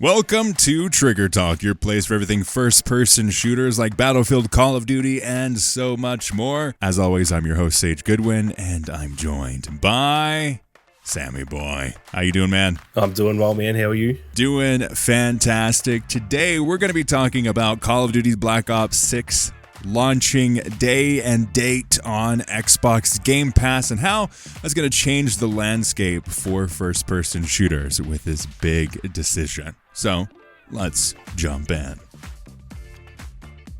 Welcome to Trigger Talk, your place for everything first-person shooters like Battlefield, Call of Duty, and so much more. As always, I'm your host, Sage Goodwin, and I'm joined by Sammy Boy. How you doing, man? I'm doing well, man. How are you? Doing fantastic. Today, we're going to be talking about Call of Duty's Black Ops 6 launching day and date on Xbox Game Pass and how that's going to change the landscape for first-person shooters with this big decision. So, let's jump in.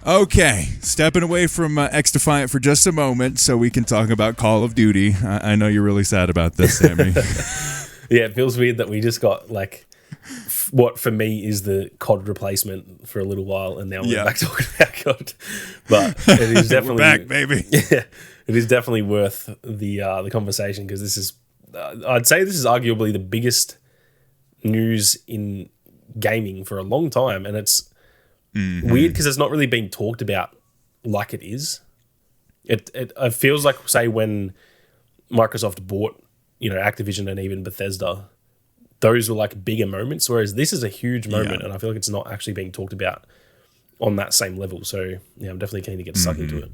Okay, stepping away from X-Defiant for just a moment so we can talk about Call of Duty. I know you're really sad about this, Sammy. Yeah, it feels weird that we just got, what for me is the COD replacement for a little while, and now we're back talking about COD. But it is definitely... We're back, baby. Yeah, it is definitely worth the conversation, because this is... I'd say this is arguably the biggest news in gaming for a long time, and it's weird because it's not really being talked about like it is. It feels like, say, when Microsoft bought, Activision and even Bethesda, those were like bigger moments, whereas this is a huge moment, and I feel like it's not actually being talked about on that same level. So yeah, I'm definitely keen to get stuck into it.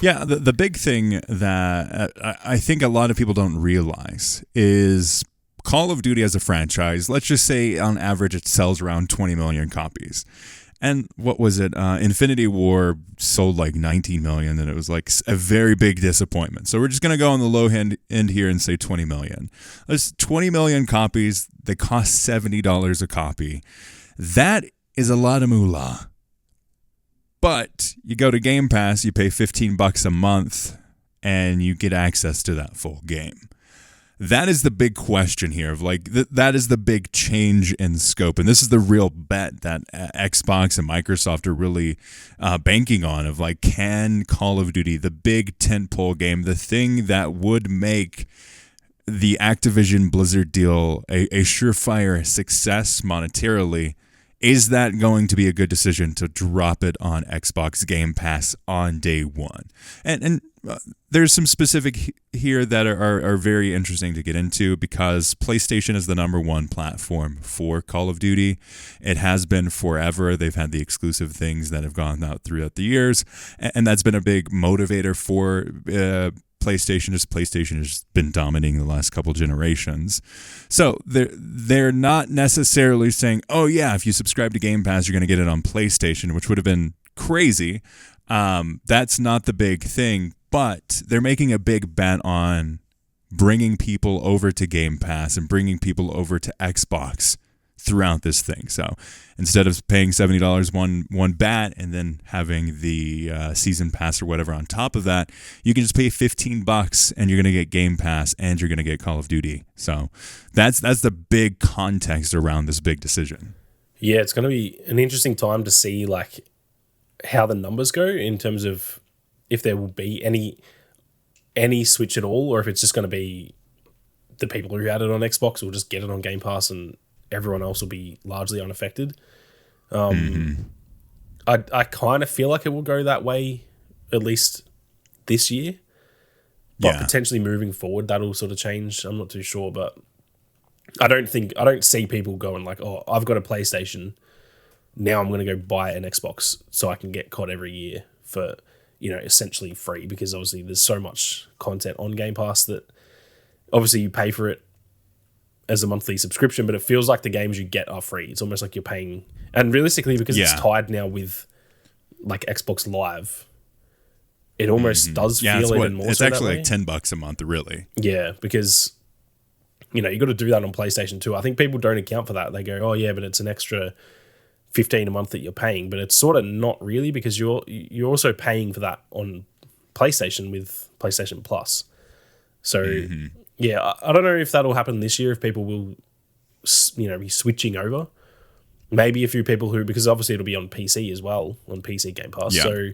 Yeah, the big thing that I think a lot of people don't realize is Call of Duty as a franchise, let's just say on average it sells around 20 million copies. And what was it? Infinity War sold like 19 million, and it was like a very big disappointment. So we're just going to go on the low end here and say 20 million. There's 20 million copies. They cost $70 a copy. That is a lot of moolah. But you go to Game Pass, you pay $15 a month, and you get access to that full game. That is the big question here of that is the big change in scope. And this is the real bet that Xbox and Microsoft are really banking on of can Call of Duty, the big tentpole game, the thing that would make the Activision Blizzard deal a surefire success monetarily, is that going to be a good decision to drop it on Xbox Game Pass on day one? And there's some specific here that are very interesting to get into, because PlayStation is the number one platform for Call of Duty. It has been forever. They've had the exclusive things that have gone out throughout the years, and that's been a big motivator for PlayStation. Just PlayStation has been dominating the last couple generations. So they're not necessarily saying, oh yeah, if you subscribe to Game Pass, you're going to get it on PlayStation, which would have been crazy. That's not the big thing, but they're making a big bet on bringing people over to Game Pass and bringing people over to Xbox throughout this thing. So instead of paying $70 one bat and then having the season pass or whatever on top of that, you can just pay $15 and you're going to get Game Pass and you're going to get Call of Duty. So that's the big context around this big decision. Yeah, it's going to be an interesting time to see how the numbers go in terms of if there will be any switch at all, or if it's just going to be the people who had it on Xbox will just get it on Game Pass and everyone else will be largely unaffected. I kind of feel like it will go that way, at least this year. But potentially moving forward, that'll sort of change. I'm not too sure, but I don't see people going oh, I've got a PlayStation, now I'm going to go buy an Xbox so I can get COD every year for, essentially free, because obviously there's so much content on Game Pass that obviously you pay for it as a monthly subscription, but it feels like the games you get are free. It's almost like you're paying, and realistically, because it's tied now with Xbox Live, it almost does feel even more. It's so actually like $10 a month, really. Yeah, because you got to do that on PlayStation too. I think people don't account for that. They go, oh yeah, but it's an extra $15 a month that you're paying, but it's sort of not really, because you're also paying for that on PlayStation with PlayStation Plus. So yeah, I don't know if that'll happen this year, if people will be switching over. Maybe a few people who, because obviously it'll be on PC as well, on PC Game Pass. Yeah. So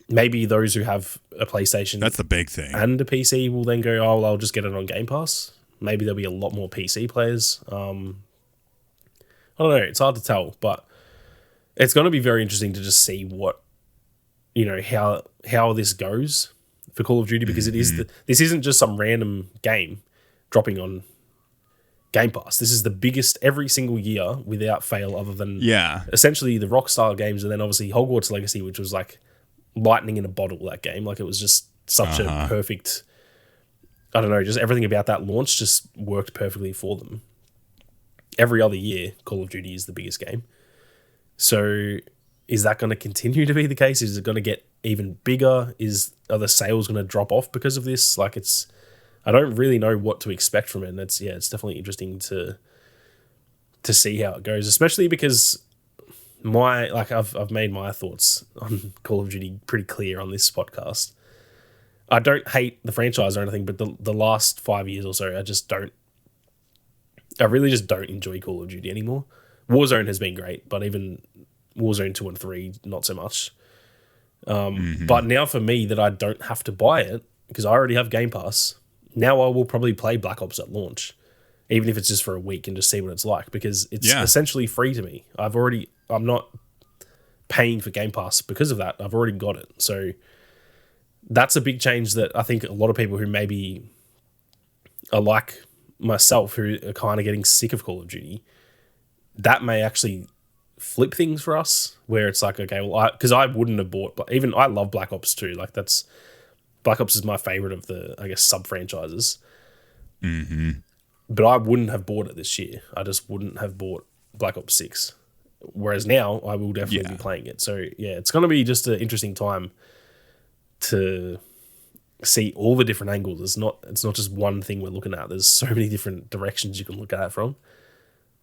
maybe those who have a PlayStation, that's the big thing, and a PC will then go, oh well, I'll just get it on Game Pass. Maybe there'll be a lot more PC players. I don't know. It's hard to tell, but it's going to be very interesting to just see what, how this goes for Call of Duty, because it is this isn't just some random game dropping on Game Pass. This is the biggest every single year without fail, other than Yeah. essentially the Rockstar games, and then obviously Hogwarts Legacy, which was like lightning in a bottle, that game. Like, it was just such a perfect, I don't know, just everything about that launch just worked perfectly for them. Every other year, Call of Duty is the biggest game. So is that going to continue to be the case? Is it going to get even bigger? Are the sales going to drop off because of this? Like, I don't really know what to expect from it. And it's definitely interesting to see how it goes, especially because I've made my thoughts on Call of Duty pretty clear on this podcast. I don't hate the franchise or anything, but the last 5 years or so, I really just don't enjoy Call of Duty anymore. Warzone has been great, but even Warzone 2 and 3, not so much. But now for me, that I don't have to buy it because I already have Game Pass, now I will probably play Black Ops at launch, even if it's just for a week, and just see what it's like, because it's essentially free to me. I'm not paying for Game Pass because of that. I've already got it. So that's a big change that I think a lot of people who maybe are like myself, who are kind of getting sick of Call of Duty, that may actually flip things for us, where it's like, okay, well, because I wouldn't have bought, but even I love Black Ops 2. Like, Black Ops is my favorite of the, I guess, sub franchises. But I wouldn't have bought it this year. I just wouldn't have bought Black Ops 6. Whereas now I will definitely be playing it. So yeah, it's going to be just an interesting time to see all the different angles. It's not just one thing we're looking at. There's so many different directions you can look at it from.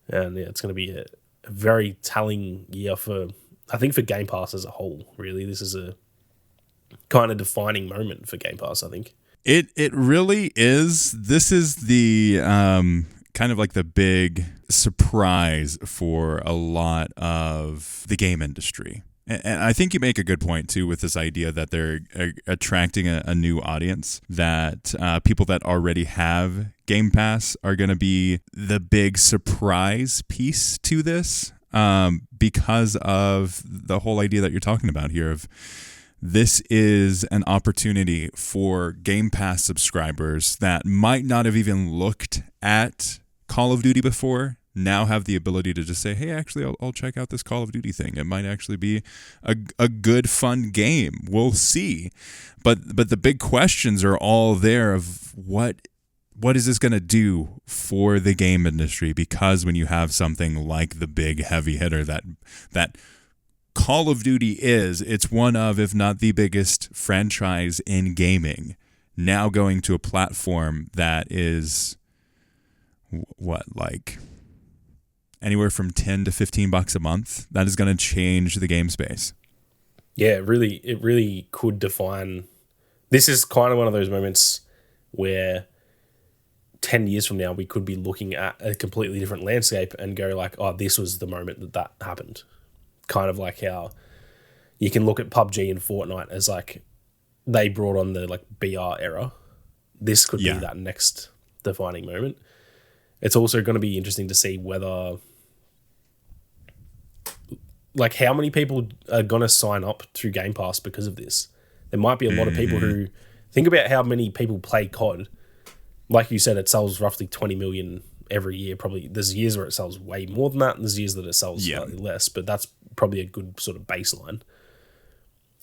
And yeah, it's going to be a very telling year for Game Pass as a whole. Really, this is a kind of defining moment for Game Pass, I think. It really is. This is the kind of like the big surprise for a lot of the game industry. And I think you make a good point, too, with this idea that they're attracting a new audience, that people that already have Game Pass are going to be the big surprise piece to this, because of the whole idea that you're talking about here of this is an opportunity for Game Pass subscribers that might not have even looked at Call of Duty before, now have the ability to just say, hey, actually, I'll check out this Call of Duty thing. It might actually be a good, fun game. We'll see. But the big questions are all there of what is this going to do for the game industry? Because when you have something like the big heavy hitter that Call of Duty it's one of, if not the biggest franchise in gaming, now going to a platform that is like anywhere from $10 to $15 a month, that is going to change the game space. Yeah, it really could define. This is kind of one of those moments where 10 years from now, we could be looking at a completely different landscape and go like, oh, this was the moment that happened. Kind of like how you can look at PUBG and Fortnite as like, they brought on the like BR era. This could be that next defining moment. It's also going to be interesting to see whether, like, how many people are going to sign up through Game Pass because of this. There might be a lot of people who think about how many people play COD. Like you said, it sells roughly 20 million every year. Probably there's years where it sells way more than that, and there's years that it sells slightly less, but that's probably a good sort of baseline.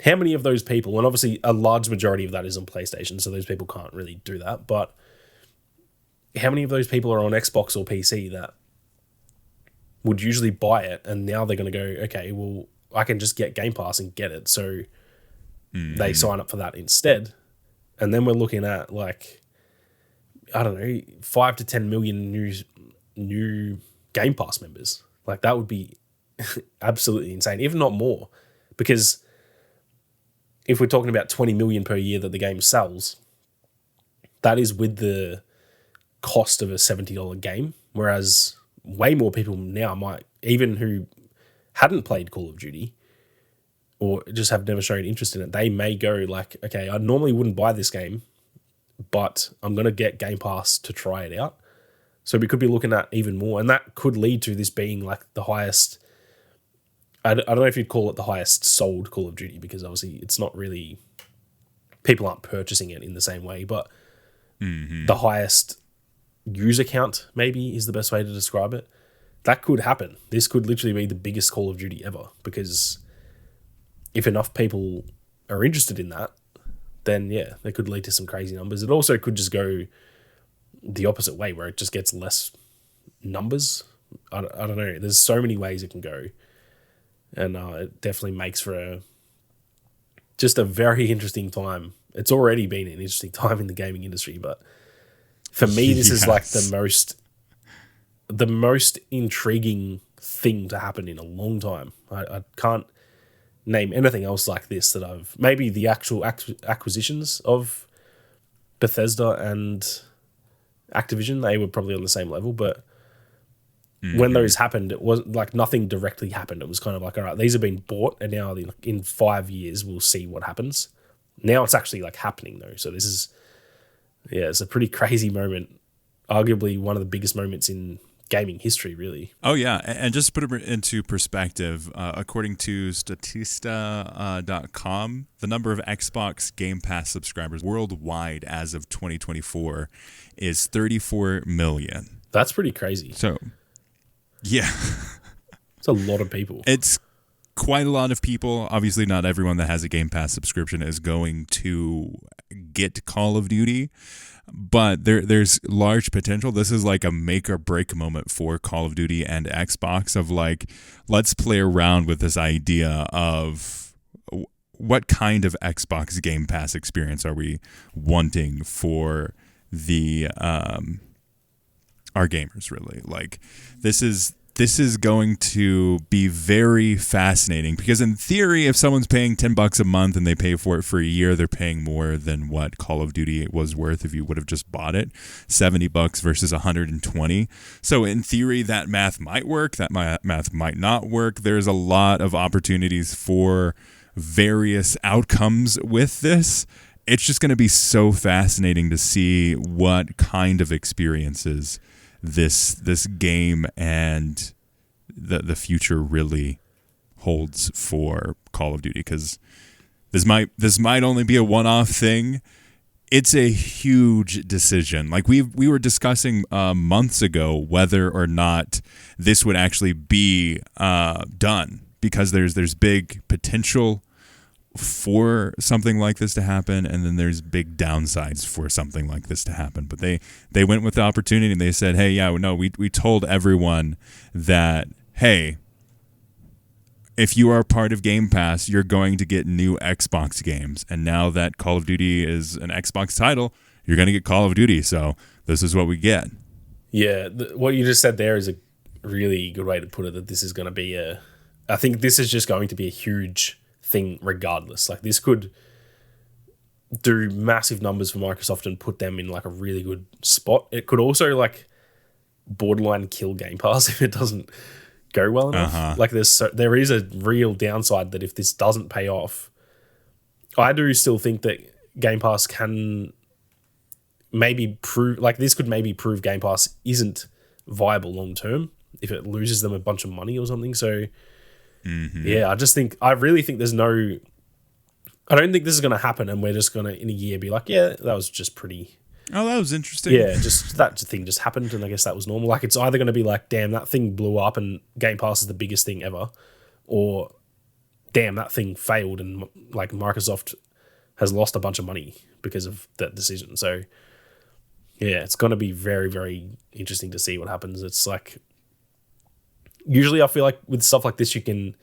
How many of those people, and obviously a large majority of that is on PlayStation, so those people can't really do that, but how many of those people are on Xbox or PC that would usually buy it, and now they're going to go, okay, well, I can just get Game Pass and get it, so they sign up for that instead. And then we're looking at, like, I don't know, 5 to 10 million new Game Pass members. Like, that would be absolutely insane, if not more, because if we're talking about 20 million per year that the game sells, that is with the cost of a $70 game, whereas way more people now might, even who hadn't played Call of Duty or just have never shown interest in it, they may go like, okay, I normally wouldn't buy this game, but I'm going to get Game Pass to try it out. So we could be looking at even more, and that could lead to this being like the highest, I don't know if you'd call it the highest sold Call of Duty, because obviously it's not really, people aren't purchasing it in the same way, but the highest user count, maybe is the best way to describe it. That could happen. This could literally be the biggest Call of Duty ever, because if enough people are interested in that, then yeah, that could lead to some crazy numbers. It also could just go the opposite way, where it just gets less numbers. I don't know. There's so many ways it can go. And it definitely makes for just a very interesting time. It's already been an interesting time in the gaming industry, but for me, this is like the most intriguing thing to happen in a long time. I can't name anything else like this that I've... Maybe the actual acquisitions of Bethesda and Activision, they were probably on the same level, but when those happened, it was like nothing directly happened. It was kind of like, all right, these have been bought, and now in 5 years we'll see what happens. Now it's actually like happening though. So this is, yeah, it's a pretty crazy moment. Arguably one of the biggest moments in gaming history, really. Oh yeah, and just to put it into perspective, according to Statista.com, the number of Xbox Game Pass subscribers worldwide as of 2024 is 34 million. That's pretty crazy. So, yeah. It's a lot of people. It's quite a lot of people. Obviously, not everyone that has a Game Pass subscription is going to get Call of Duty, but there's large potential. This is like a make or break moment for Call of Duty and Xbox of like, let's play around with this idea of what kind of Xbox Game Pass experience are we wanting for the our gamers, really. Like, this is going to be very fascinating, because in theory, if someone's paying $10 a month and they pay for it for a year, they're paying more than what Call of Duty was worth if you would have just bought it, $70 versus $120. So in theory, that math might work. That math might not work. There's a lot of opportunities for various outcomes with this. It's just going to be so fascinating to see what kind of experiences this game and the future really holds for Call of Duty, because this might only be a one-off thing. It's a huge decision. Like we were discussing months ago whether or not this would actually be done, because there's big potential for something like this to happen, and then there's big downsides for something like this to happen. But they went with the opportunity, and they said, hey, yeah, no, we told everyone that, hey, if you are part of Game Pass, you're going to get new Xbox games. And now that Call of Duty is an Xbox title, you're going to get Call of Duty. So this is what we get. Yeah, what you just said there is a really good way to put it, that this is going to be I think this is just going to be a huge thing regardless. Like, this could do massive numbers for Microsoft and put them in like a really good spot. It could also like borderline kill Game Pass if it doesn't go well enough. Like, there is a real downside that if this doesn't pay off, I do still think that Game Pass can maybe prove, like, this could maybe prove Game Pass isn't viable long term if it loses them a bunch of money or something. So yeah, I really think I don't think this is going to happen, and we're just going to in a year be like, yeah, that was just pretty... Oh, that was interesting. Yeah, just that thing just happened, and I guess that was normal. Like, it's either going to be like, damn, that thing blew up and Game Pass is the biggest thing ever, or damn, that thing failed and like Microsoft has lost a bunch of money because of that decision. So yeah, it's going to be very, very interesting to see what happens. It's like, usually I feel like with stuff like this, you can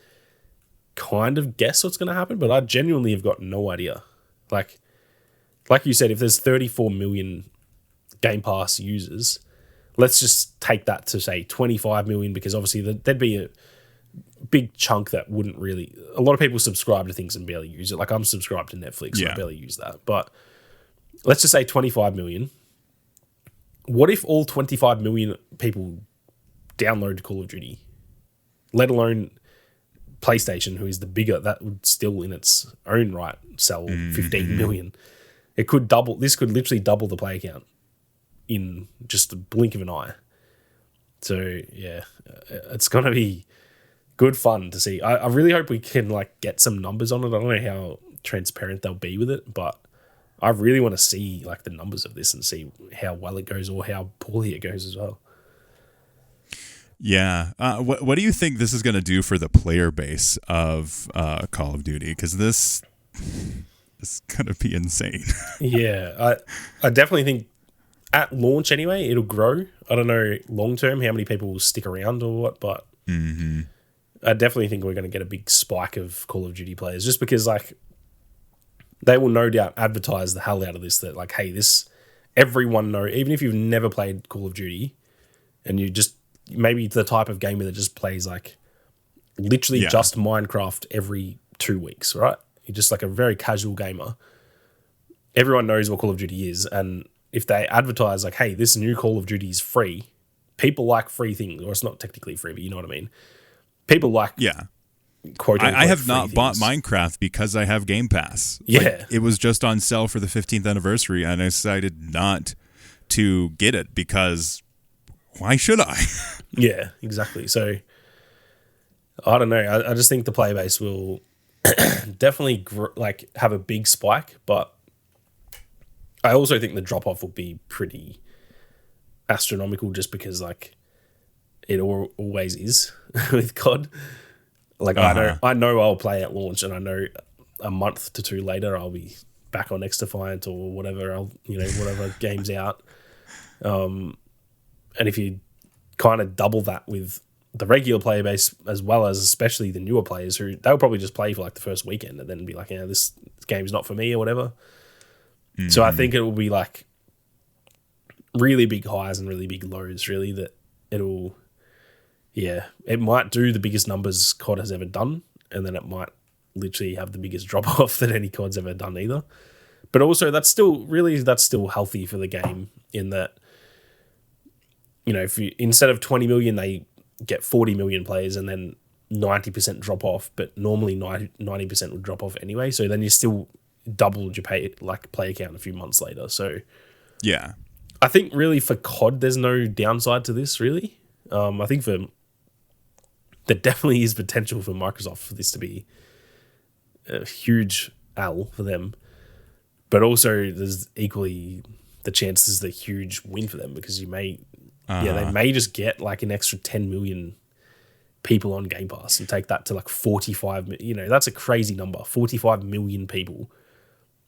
kind of guess what's going to happen, but I genuinely have got no idea. Like you said, if there's 34 million Game Pass users, let's just take that to say 25 million, because obviously there'd be a big chunk that wouldn't really... A lot of people subscribe to things and barely use it. Like, I'm subscribed to Netflix, so I barely use that. But let's just say 25 million. What if all 25 million people download Call of Duty? Let alone PlayStation, who is the bigger, that would still in its own right sell 15 million. It could double. This could literally double the play count in just a blink of an eye. So yeah, it's gonna be good fun to see. I really hope we can like get some numbers on it. I don't know how transparent they'll be with it, but I really want to see like the numbers of this and see how well it goes or how poorly it goes as well. Yeah. What do you think this is going to do for the player base of Call of Duty? Because this is going to be insane. Yeah, I definitely think at launch anyway, it'll grow. I don't know long term how many people will stick around or what, but I definitely think we're going to get a big spike of Call of Duty players just because like they will no doubt advertise the hell out of this that like, hey, this everyone know, even if you've never played Call of Duty and you just maybe the type of gamer that just plays like literally just Minecraft every 2 weeks, right? You're just like a very casual gamer. Everyone knows what Call of Duty is, and if they advertise like, hey, this new Call of Duty is free, people like free things, or it's not technically free, but you know what I mean? People like quote unquote, I have not things. bought Minecraft because I have Game Pass. Yeah. Like, it was just on sale for the 15th anniversary, and I decided not to get it because why should I? Yeah, exactly. So I don't know. I just think the player base will definitely like have a big spike, but I also think the drop off will be pretty astronomical just because like it always is with COD. Like I know I'll play at launch, and I know a month to two later I'll be back on X Defiant or whatever whatever game's out. And if you kind of double that with the regular player base as well as especially the newer players who they'll probably just play for like the first weekend and then be like, yeah, this game's not for me or whatever. So I think it will be like really big highs and really big lows, really, that it'll, it might do the biggest numbers COD has ever done, and then it might literally have the biggest drop off that any COD's ever done either. But also that's still healthy for the game in that, you know, if you instead of 20 million, they get 40 million players and then 90% drop off, but normally 90% would drop off anyway. So then you still doubled your player count a few months later. So Yeah. I think really for COD, there's no downside to this really. I think there definitely is potential for Microsoft for this to be a huge L for them, but also there's equally the chance is a huge win for them because they may just get like an extra 10 million people on Game Pass and take that to like 45. You know, that's a crazy number. 45 million people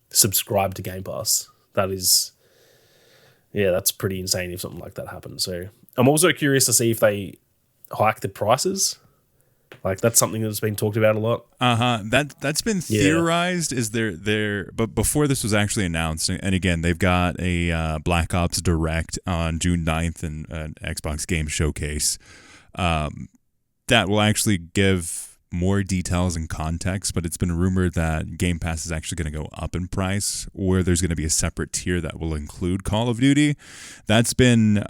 subscribe to Game Pass. That is, that's pretty insane if something like that happens. So I'm also curious to see if they hike the prices. Like that's something that's been talked about a lot. That's been theorized. Is there? But before this was actually announced, and again, they've got a Black Ops Direct on June 9th and an Xbox Game Showcase that will actually give more details and context. But it's been rumored that Game Pass is actually going to go up in price, or there's going to be a separate tier that will include Call of Duty. That's been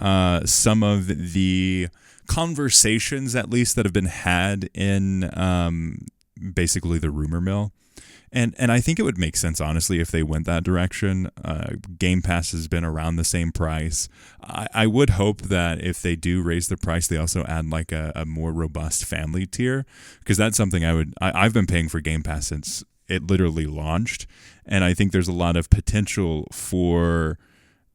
some of the conversations, at least, that have been had in basically the rumor mill. And I think it would make sense, honestly, if they went that direction. Game Pass has been around the same price. I would hope that if they do raise the price, they also add like a more robust family tier, because that's something I've been paying for Game Pass since it literally launched. And I think there's a lot of potential for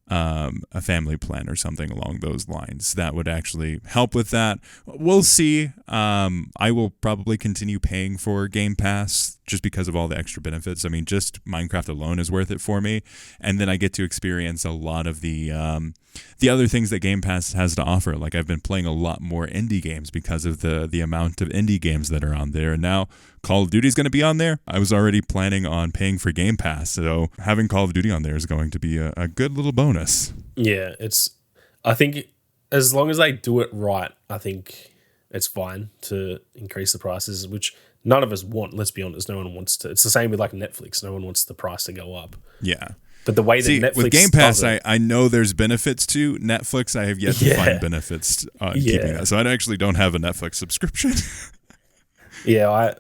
a family plan or something along those lines that would actually help with that. We'll see. I will probably continue paying for Game Pass just because of all the extra benefits. I mean, just Minecraft alone is worth it for me, and then I get to experience a lot of the other things that Game Pass has to offer. Like I've been playing a lot more indie games because of the amount of indie games that are on there, and now Call of Duty is going to be on there. I was already planning on paying for Game Pass, so having Call of Duty on there is going to be a good little bonus. Yeah, I think as long as they do it right, I think it's fine to increase the prices, which none of us want. Let's be honest, no one wants to. It's the same with like Netflix. No one wants the price to go up. Yeah. But the way that Netflix with Game Pass, I know there's benefits to Netflix. I have yet to find benefits on keeping that. So I actually don't have a Netflix subscription.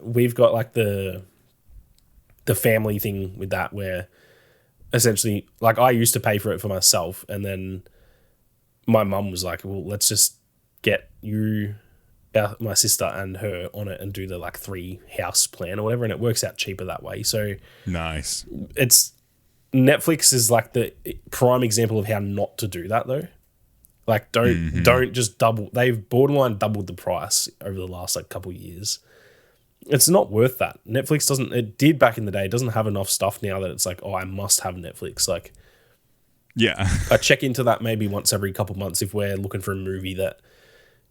We've got like the family thing with that, where essentially, like I used to pay for it for myself, and then my mum was like, "Well, let's just get you, my sister, and her on it, and do the like 3 house plan or whatever," and it works out cheaper that way. So nice. It's Netflix is like the prime example of how not to do that though. Like don't just double. They've borderline doubled the price over the last like couple of years. It's not worth that. Netflix doesn't. It did back in the day. It doesn't have enough stuff now that it's like, oh, I must have Netflix. Like, yeah, I check into that maybe once every couple months if we're looking for a movie that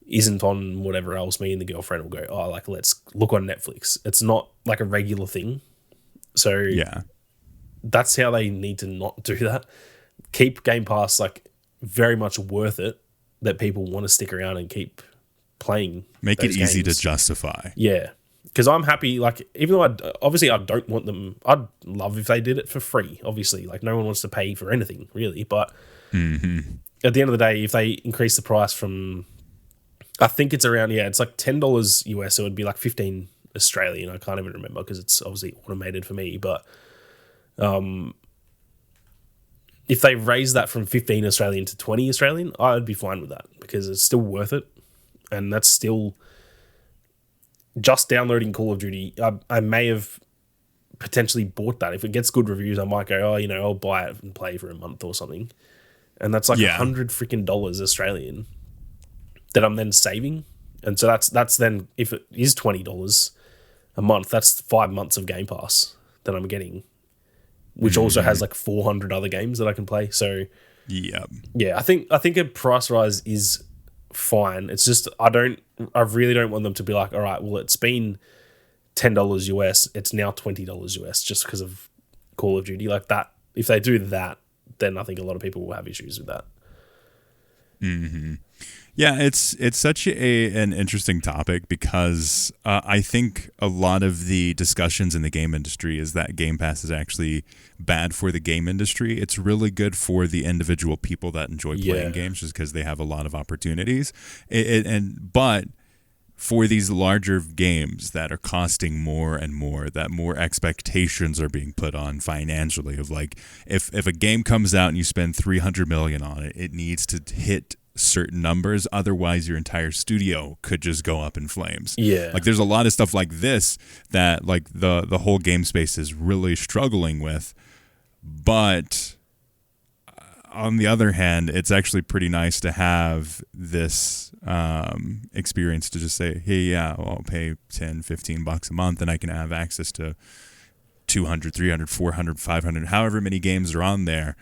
isn't on whatever else. Me and the girlfriend will go, oh, like let's look on Netflix. It's not like a regular thing. So yeah, that's how they need to not do that. Keep Game Pass like very much worth it that people want to stick around and keep playing. Make it easy games. to justify. Yeah. Because I'm happy, like, even though I don't want them, I'd love if they did it for free, obviously. Like, no one wants to pay for anything, really. But at the end of the day, if they increase the price from, I think it's around, it's like $10 US, so it would be like 15 Australian. I can't even remember because it's obviously automated for me. But if they raise that from 15 Australian to 20 Australian, I'd be fine with that because it's still worth it. And that's still... Just downloading Call of Duty, I may have potentially bought that. If it gets good reviews, I might go, I'll buy it and play for a month or something. And that's like $100 freaking Australian that I'm then saving. And so that's then, if it is $20 a month, that's 5 months of Game Pass that I'm getting, which also has like 400 other games that I can play. So yeah, I think a price rise is fine. It's just I really don't want them to be like, all right, well, it's been $10 US, it's now $20 US just because of Call of Duty. Like that, if they do that, then I think a lot of people will have issues with that. Yeah, it's such an interesting topic because I think a lot of the discussions in the game industry is that Game Pass is actually bad for the game industry. It's really good for the individual people that enjoy playing games just because they have a lot of opportunities. But for these larger games that are costing more and more, that more expectations are being put on financially of like, if a game comes out and you spend $300 million on it, it needs to hit certain numbers, otherwise your entire studio could just go up in flames. Like there's a lot of stuff like this that like the whole game space is really struggling with, but on the other hand, it's actually pretty nice to have this experience to just say, hey, I'll pay $10-15 a month and I can have access to 200, 300, 400, 500, however many games are on there,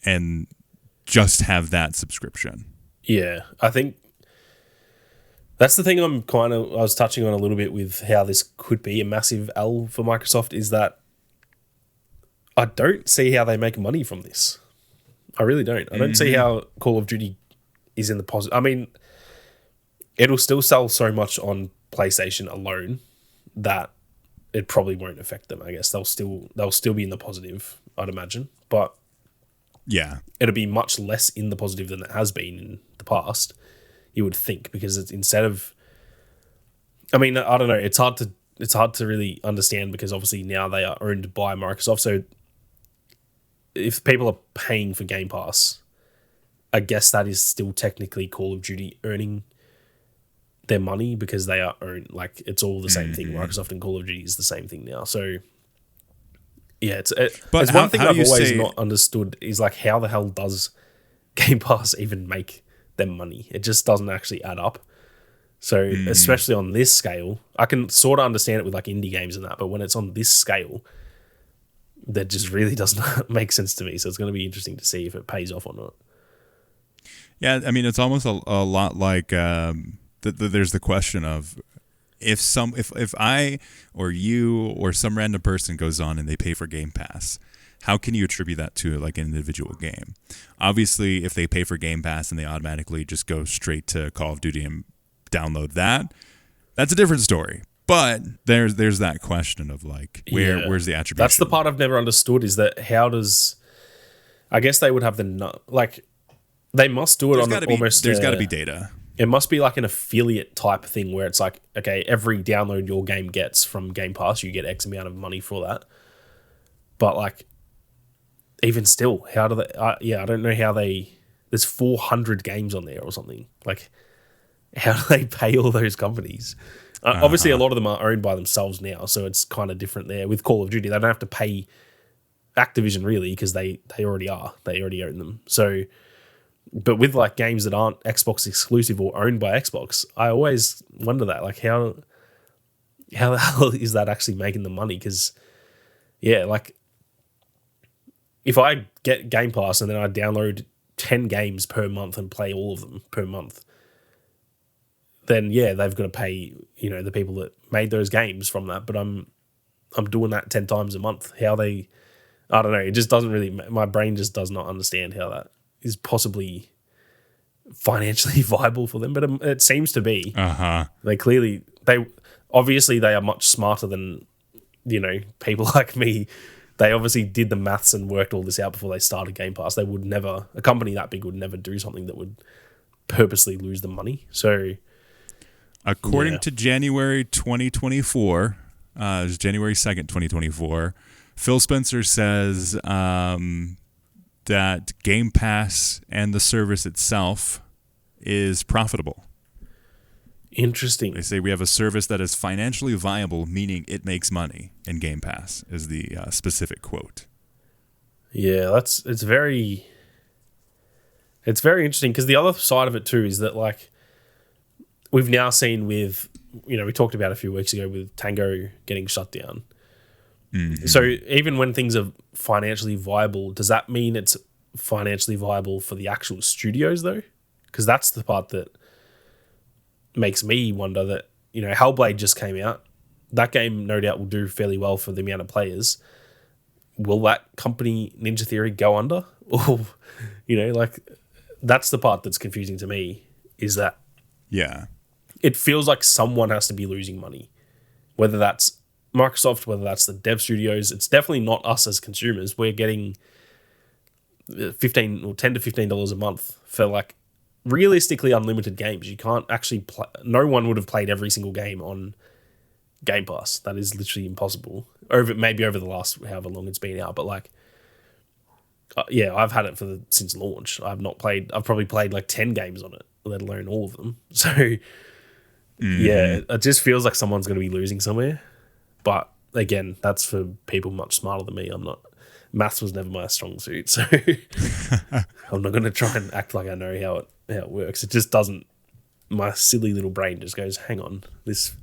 and just have that subscription. Yeah, I think that's the thing I was touching on a little bit with how this could be a massive L for Microsoft, is that I don't see how they make money from this. I really don't. I don't see how Call of Duty is in the positive. I mean, it'll still sell so much on PlayStation alone that it probably won't affect them. I guess they'll still be in the positive, I'd imagine. But yeah, it'll be much less in the positive than it has been in the past, you would think, because it's instead of, I mean, I don't know, it's hard to really understand because obviously now they are owned by Microsoft. So if people are paying for Game Pass, I guess that is still technically Call of Duty earning their money because they are owned, like it's all the same thing. Microsoft and Call of Duty is the same thing now. So yeah, it's one thing I've always not understood is like, how the hell does Game Pass even make them money? It just doesn't actually add up. So especially on this scale, I can sort of understand it with like indie games and that, but when it's on this scale, that just really does not make sense to me. So it's going to be interesting to see if it pays off or not. Yeah, I mean, it's almost a lot like there's the question of if I or you or some random person goes on and they pay for Game Pass, how can you attribute that to like an individual game? Obviously, if they pay for Game Pass and they automatically just go straight to Call of Duty and download that's a different story. But there's that question of like, where's the attribution? That's the part I've never understood, is that how does, I guess they would have they must do it there's on almost. There's got to be data. It must be like an affiliate type thing where it's like, okay, every download your game gets from Game Pass, you get X amount of money for that. But like, even still, how do they? I don't know how there's 400 games on there or something. Like, how do they pay all those companies? Obviously, a lot of them are owned by themselves now, so it's kind of different there. With Call of Duty, they don't have to pay Activision really, because they already are. They already own them. So, but with like games that aren't Xbox exclusive or owned by Xbox, I always wonder that, like, how the hell is that actually making the money? Because yeah, like if I get Game Pass and then I download 10 games per month and play all of them per month, then yeah, they've got to pay, the people that made those games from that. But I'm doing that 10 times a month. How they, I don't know. It just doesn't really, my brain just does not understand how that is possibly financially viable for them. But it seems to be. They obviously they are much smarter than, people like me. They obviously did the maths and worked all this out before they started Game Pass. They would never, a company that big would never do something that would purposely lose them money. So, according to January 2024, January 2nd, 2024, Phil Spencer says that Game Pass and the service itself is profitable. Interesting. They say we have a service that is financially viable, meaning it makes money, and Game Pass is the specific quote. Yeah, it's very interesting, because the other side of it too is that, like, we've now seen with, we talked about a few weeks ago with Tango getting shut down. Mm-hmm. So even when things are financially viable, does that mean it's financially viable for the actual studios though? Because that's the part that makes me wonder that, Hellblade just came out. That game no doubt will do fairly well for the amount of players. Will that company, Ninja Theory, go under? Or, like, that's the part that's confusing to me, is that it feels like someone has to be losing money, whether that's Microsoft, whether that's the dev studios. It's definitely not us as consumers. We're getting $10 to $15 a month for, like, realistically unlimited games. You can't actually play. No one would have played every single game on Game Pass. That is literally impossible. Maybe over the last however long it's been out, but like, I've had it since launch. I've probably played like 10 games on it, let alone all of them. So yeah, it just feels like someone's going to be losing somewhere. But again, that's for people much smarter than me. I'm not. Maths was never my strong suit, so I'm not going to try and act like I know how it works. It just doesn't. My silly little brain just goes, "Hang on, this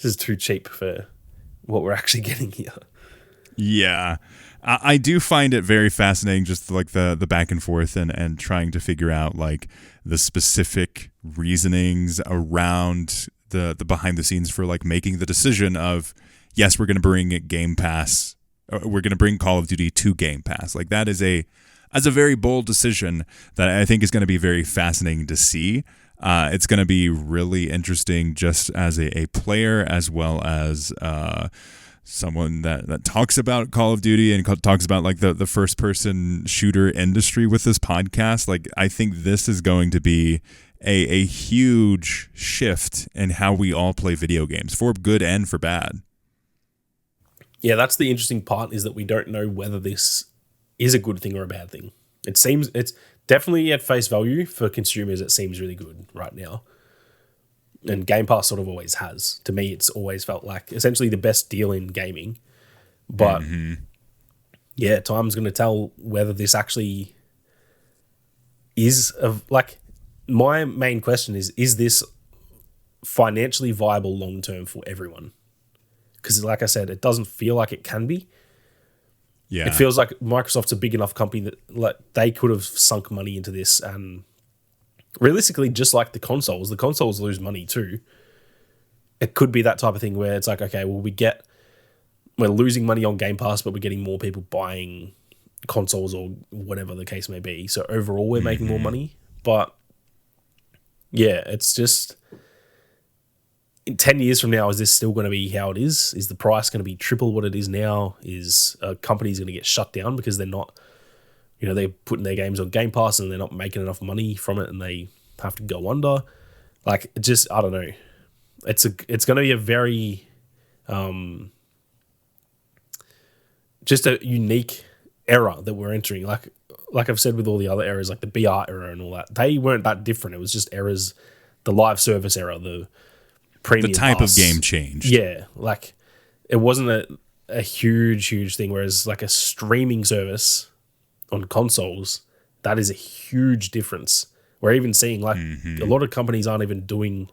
is too cheap for what we're actually getting here." Yeah, I do find it very fascinating, just like the back and forth and trying to figure out like the specific reasonings around the behind the scenes for like making the decision of, yes, we're going to bring Game Pass. We're going to bring Call of Duty to Game Pass. Like, that is a very bold decision that I think is going to be very fascinating to see. It's going to be really interesting just as a player, as well as someone that talks about Call of Duty and talks about like the first person shooter industry with this podcast. Like, I think this is going to be a huge shift in how we all play video games, for good and for bad. Yeah, that's the interesting part, is that we don't know whether this is a good thing or a bad thing. It seems it's definitely at face value for consumers. It seems really good right now. And Game Pass sort of always has. To me, it's always felt like essentially the best deal in gaming. But yeah, time's going to tell whether this actually is like, my main question is this financially viable long term for everyone? Because like I said, it doesn't feel like it can be. Yeah. It feels like Microsoft's a big enough company that like they could have sunk money into this, and realistically, just like the consoles lose money too. It could be that type of thing where it's like, okay, well, we're losing money on Game Pass, but we're getting more people buying consoles or whatever the case may be. So overall, we're making more money. But yeah, it's just, in 10 years from now, is this still going to be how it is? Is the price going to be triple what it is now? Is a company going to get shut down because they're not, they're putting their games on Game Pass and they're not making enough money from it and they have to go under? Like, just, I don't know. It's going to be a very, just a unique era that we're entering. Like I've said with all the other eras, like the BR era and all that, they weren't that different. It was just eras, the live service era, the premium the type pass. Of game changed. Yeah, like it wasn't a huge thing. Whereas like a streaming service on consoles, that is a huge difference. We're even seeing like a lot of companies aren't even doing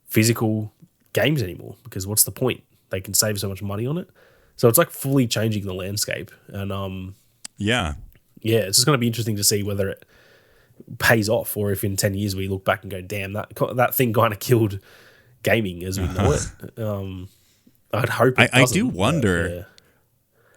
physical games anymore because what's the point? They can save so much money on it. So it's like fully changing the landscape. And yeah, it's just going to be interesting to see whether it pays off or if in 10 years we look back and go, damn, that thing kind of killed gaming as we know it. I'd hope it doesn't, I do wonder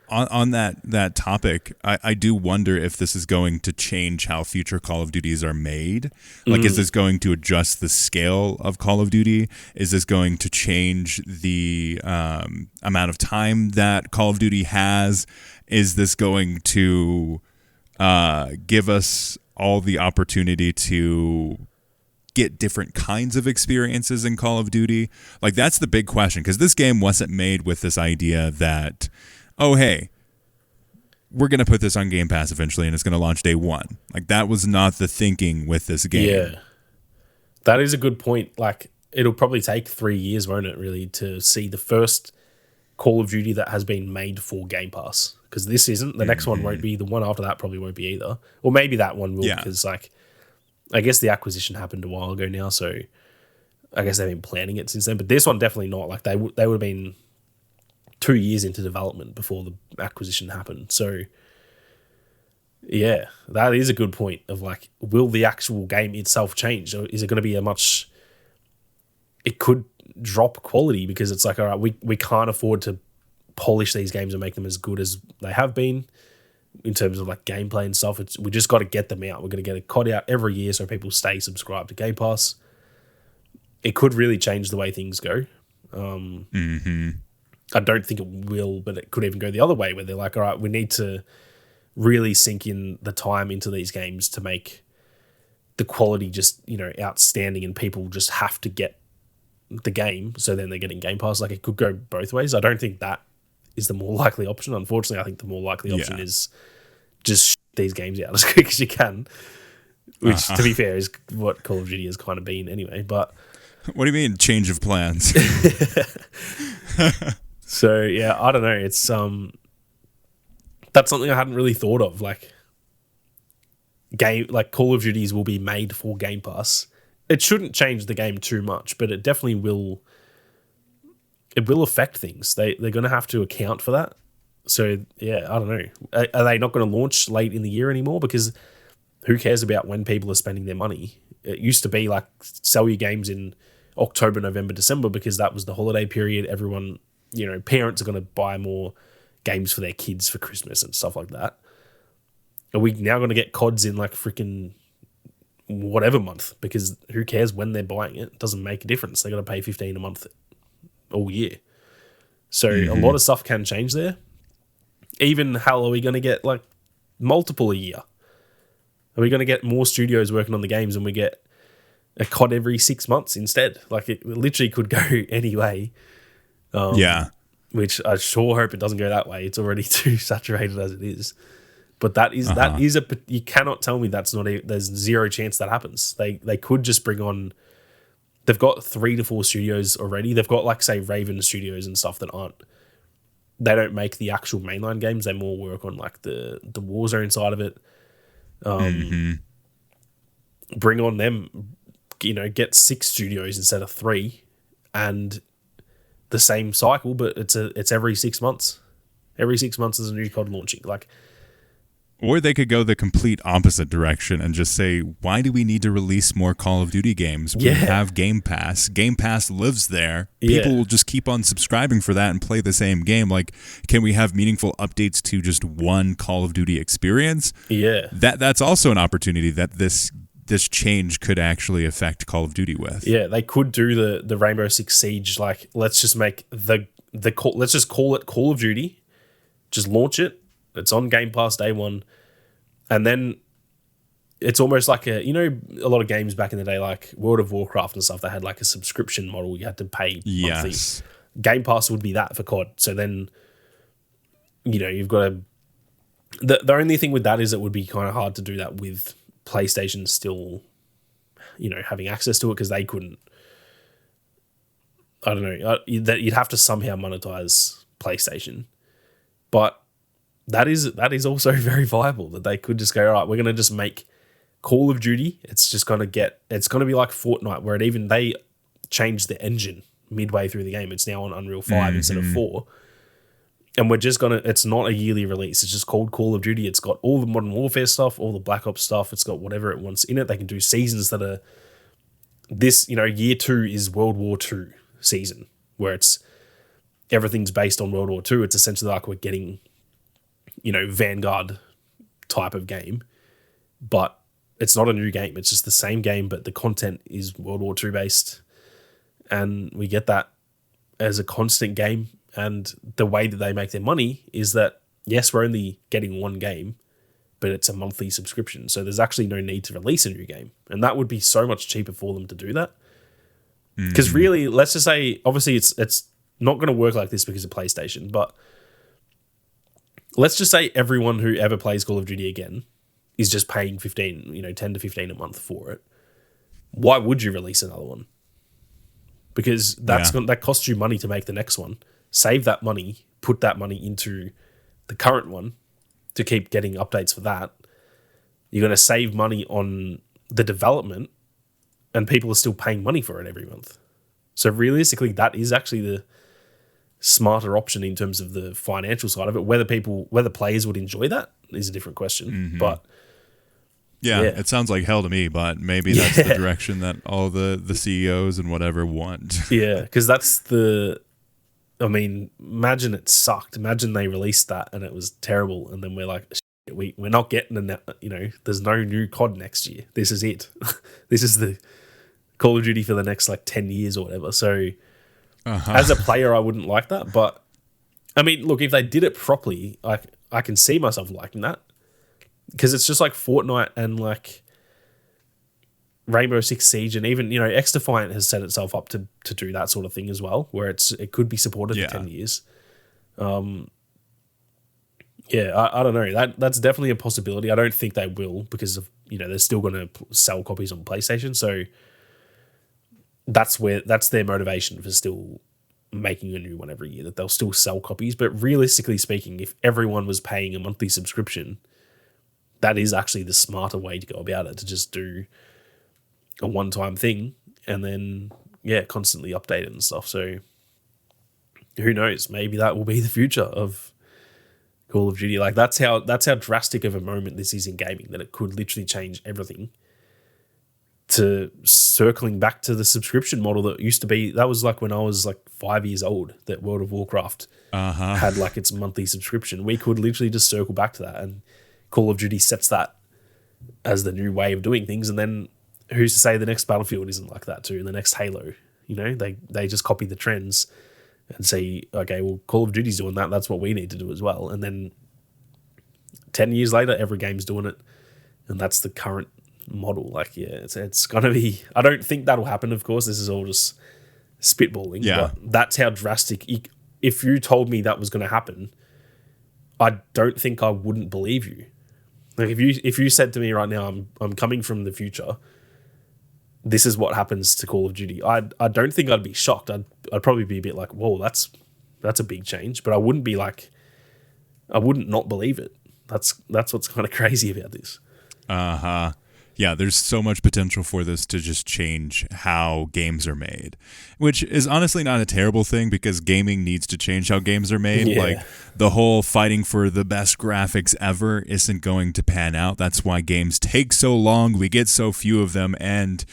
on that topic. I do wonder if this is going to change how future Call of Duties are made. Like, is this going to adjust the scale of Call of Duty? Is this going to change the amount of time that Call of Duty has? Is this going to give us all the opportunity to get different kinds of experiences in Call of Duty? Like, that's the big question, because this game wasn't made with this idea that, oh, hey, we're going to put this on Game Pass eventually and it's going to launch day one. Like, that was not the thinking with this game. Yeah. That is a good point. Like, it'll probably take 3 years, won't it, really, to see the first Call of Duty that has been made for Game Pass. Because this isn't. The next one won't be. The one after that probably won't be either. Or maybe that one will, because, like, I guess the acquisition happened a while ago now, so I guess they've been planning it since then. But this one definitely not. Like, they would have been 2 years into development before the acquisition happened. So, yeah, that is a good point of, like, will the actual game itself change? Or is it going to be it could drop quality because it's like, all right, we can't afford to polish these games and make them as good as they have been in terms of like gameplay and stuff. We just got to get them out. We're going to get a COD out every year so people stay subscribed to Game Pass. It could really change the way things go. I don't think it will, but it could even go the other way where they're like, all right, we need to really sink in the time into these games to make the quality just, outstanding, and people just have to get the game. So then they're getting Game Pass. Like, it could go both ways. I don't think that is the more likely option. Unfortunately, I think the more likely option is just these games out as quick as you can, which, to be fair, is what Call of Duty has kind of been anyway. But what do you mean change of plans? So yeah, I don't know. It's that's something I hadn't really thought of. Like, Call of Duties will be made for Game Pass. It shouldn't change the game too much, but it definitely will. It will affect things. They're going to have to account for that. So yeah, I don't know. Are they not going to launch late in the year anymore? Because who cares about when people are spending their money? It used to be like sell your games in October, November, December, because that was the holiday period. Everyone, parents are going to buy more games for their kids for Christmas and stuff like that. Are we now going to get CODs in like freaking whatever month? Because who cares when they're buying it? It doesn't make a difference. They're going to pay $15 a month all year. So a lot of stuff can change there. Even hell, are we going to get like multiple a year? Are we going to get more studios working on the games and we get a COD every 6 months instead? Like, it literally could go any way. Which I sure hope it doesn't go that way. It's already too saturated as it is. But that is you cannot tell me that's not there's zero chance that happens. They could just bring on. They've got 3 to 4 studios already. They've got, like, say, Raven Studios and stuff that they don't make the actual mainline games. They more work on, like, the Warzone side of it. Bring on them, get 6 studios instead of 3, and the same cycle, but it's every 6 months. Every 6 months there's a new COD launching. Like, or they could go the complete opposite direction and just say, why do we need to release more Call of Duty games? We have Game Pass. Game Pass lives there. People will just keep on subscribing for that and play the same game. Like, can we have meaningful updates to just one Call of Duty experience? Yeah. That's also an opportunity that this change could actually affect Call of Duty with. Yeah, they could do the Rainbow Six Siege. Like, let's just make let's just call it Call of Duty. Just launch it. It's on Game Pass day one. And then it's almost like a lot of games back in the day, like World of Warcraft and stuff, they had like a subscription model. You had to pay monthly. Yes. Game Pass would be that for COD. So then, you've got to... The only thing with that is it would be kind of hard to do that with PlayStation still, having access to it, because they couldn't... I don't know. You'd have to somehow monetize PlayStation. But that is also very viable, that they could just go, all right, we're going to just make Call of Duty. It's going to be like Fortnite, where they changed the engine midway through the game. It's now on Unreal 5 instead of 4. And we're just it's not a yearly release. It's just called Call of Duty. It's got all the Modern Warfare stuff, all the Black Ops stuff. It's got whatever it wants in it. They can do seasons that are this, year 2 is World War II season, where everything's based on World War II. It's essentially like we're getting, Vanguard type of game, but it's not a new game. It's just the same game, but the content is World War II based. And we get that as a constant game. And the way that they make their money is that, yes, we're only getting one game, but it's a monthly subscription. So there's actually no need to release a new game. And that would be so much cheaper for them to do that. Because really, let's just say, obviously it's not going to work like this because of PlayStation, but let's just say everyone who ever plays Call of Duty again is just paying 10 to 15 a month for it. Why would you release another one? Because that costs you money to make the next one. Save that money, put that money into the current one to keep getting updates for that. You're going to save money on the development, and people are still paying money for it every month. So realistically, that is actually the smarter option in terms of the financial side of it. Whether players would enjoy that is a different question. But yeah, it sounds like hell to me, but maybe that's the direction that all the CEOs and whatever want. Yeah, because imagine it sucked. Imagine they released that and it was terrible, and then we're like, we're not getting there's no new COD next year. This is it. This is the Call of Duty for the next 10 years or whatever. So as a player, I wouldn't like that. But look, if they did it properly, I can see myself liking that, because it's just like Fortnite and Rainbow Six Siege, and even X-Defiant has set itself up to do that sort of thing as well, where it could be supported for 10 years. I don't know. That's definitely a possibility. I don't think they will, because of they're still going to sell copies on PlayStation, so that's their motivation for still making a new one every year, that they'll still sell copies. But realistically speaking, if everyone was paying a monthly subscription, that is actually the smarter way to go about it, to just do a one-time thing and then constantly update it and stuff. So who knows, maybe that will be the future of Call of Duty. That's how drastic of a moment this is in gaming, that it could literally change everything, to circling back to the subscription model that used to be. That was when I was 5 years old, that World of Warcraft had its monthly subscription. We could literally just circle back to that, and Call of Duty sets that as the new way of doing things. And then who's to say the next Battlefield isn't like that too, and the next Halo? They just copy the trends and say, okay, well, Call of Duty's doing that, that's what we need to do as well. And then 10 years later, every game's doing it, and that's the current model. It's gonna be. I don't think that'll happen. Of course, this is all just spitballing. Yeah, but that's how drastic. If you told me that was going to happen, I don't think I wouldn't believe you. If you said to me right now, I'm coming from the future, this is what happens to Call of Duty, I don't think I'd be shocked. I'd probably be a bit like, whoa, that's a big change. But I wouldn't be like, I wouldn't not believe it. That's what's kind of crazy about this. Yeah, there's so much potential for this to just change how games are made, which is honestly not a terrible thing, because gaming needs to change how games are made. Yeah. The whole fighting for the best graphics ever isn't going to pan out. That's why games take so long. We get so few of them, and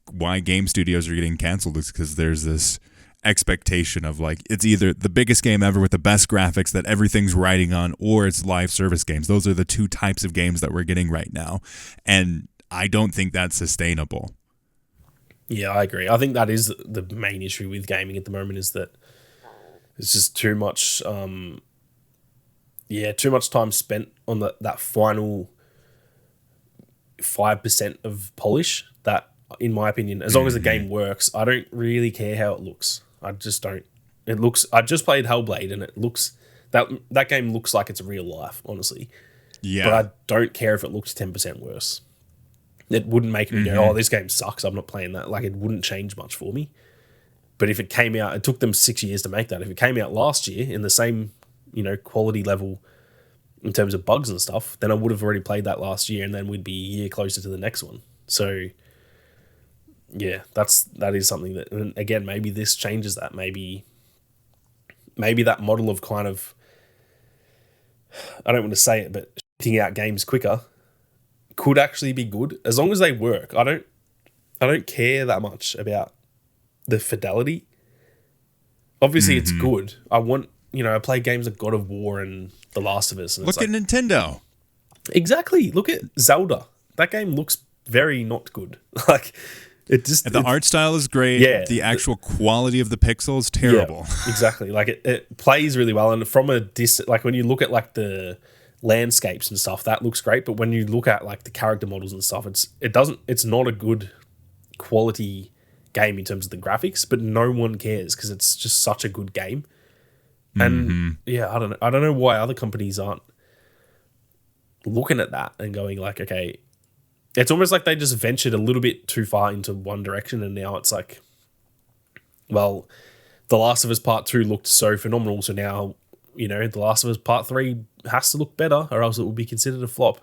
why game studios are getting canceled is because there's this expectation of it's either the biggest game ever with the best graphics that everything's riding on, or it's live service games. Those are the two types of games that we're getting right now, and I don't think that's sustainable. Yeah, I agree. I think that is the main issue with gaming at the moment, is that it's just too much too much time spent on that final 5% of polish. That, in my opinion, as long as the game works, I don't really care how it looks. I just don't. It looks. I just played Hellblade, and it looks that game looks like it's real life, honestly. Yeah. But I don't care if it looks 10% worse. It wouldn't make me go, oh, this game sucks, I'm not playing that. It wouldn't change much for me. But if it came out, it took them 6 years to make that. If it came out last year in the same quality level in terms of bugs and stuff, then I would have already played that last year, and then we'd be a year closer to the next one. So yeah, that is something that, and again, maybe this changes that. Maybe that model of kind of, I don't want to say it, but shitting out games quicker could actually be good as long as they work. I don't care that much about the fidelity. Obviously, it's good. I want, I play games like God of War and The Last of Us. And Look at Nintendo. Exactly. Look at Zelda. That game looks very not good. Like, the art style is great. Yeah. The actual quality of the pixel is terrible. Yeah, exactly. Like, it plays really well. And from a distance, like when you look at like the landscapes and stuff, that looks great. But when you look at like the character models and stuff, it's not a good quality game in terms of the graphics, but no one cares because it's just such a good game. And yeah, I don't know why other companies aren't looking at that and going like, okay, it's almost like they just ventured a little bit too far into one direction, and now it's like, well, The Last of Us Part 2 looked so phenomenal, so now, The Last of Us Part 3 has to look better or else it will be considered a flop,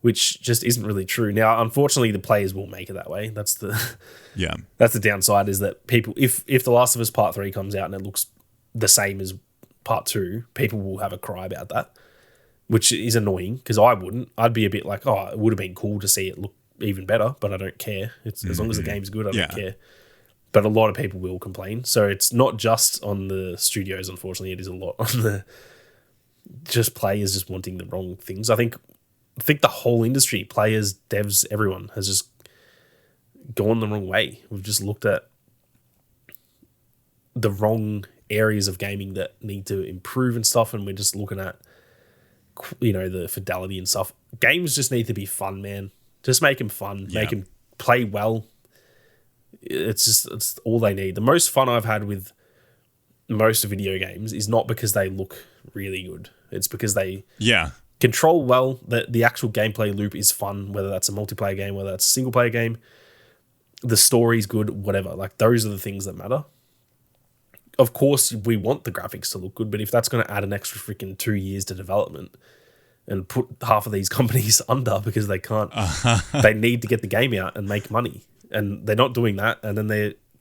which just isn't really true. Now, unfortunately, the players will make it that way. That's the downside, is that people, if The Last of Us Part 3 comes out and it looks the same as Part 2, people will have a cry about that, which is annoying because I wouldn't. I'd be a bit like, oh, it would have been cool to see it look even better, but I don't care. It's as long as the game's good, I don't care. But a lot of people will complain. So it's not just on the studios, unfortunately. It is a lot on the just players just wanting the wrong things. I think the whole industry, players, devs, everyone has just gone the wrong way. We've just looked at the wrong areas of gaming that need to improve and stuff, and we're just looking at the fidelity and stuff. Games just need to be fun, man. Just make them fun. Make them play well. It's all they need. The most fun I've had with most video games is not because they look really good. It's because they control well. The actual gameplay loop is fun, whether that's a multiplayer game, whether that's a single player game. The story's good, whatever. Like, those are the things that matter. Of course, we want the graphics to look good, but if that's going to add an extra freaking 2 years to development and put half of these companies under because they can't, they need to get the game out and make money, and they're not doing that, and then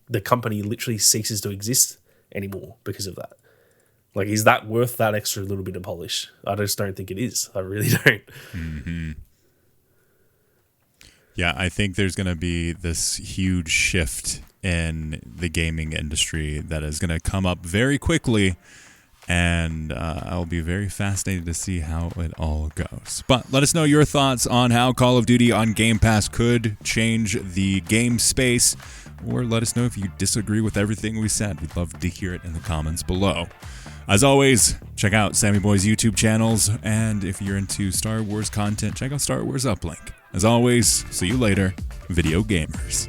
the company literally ceases to exist anymore because of that. Like, is that worth that extra little bit of polish? I just don't think it is. I really don't. Yeah, I think there's going to be this huge shift in the gaming industry that is going to come up very quickly, and I'll be very fascinated to see how it all goes. But let us know your thoughts on how Call of Duty on Game Pass could change the game space, or let us know if you disagree with everything we said. We'd love to hear it in the comments below. As always, check out Sammy Boy's YouTube channels, and if you're into Star Wars content, check out Star Wars Uplink. As always, see you later, video gamers.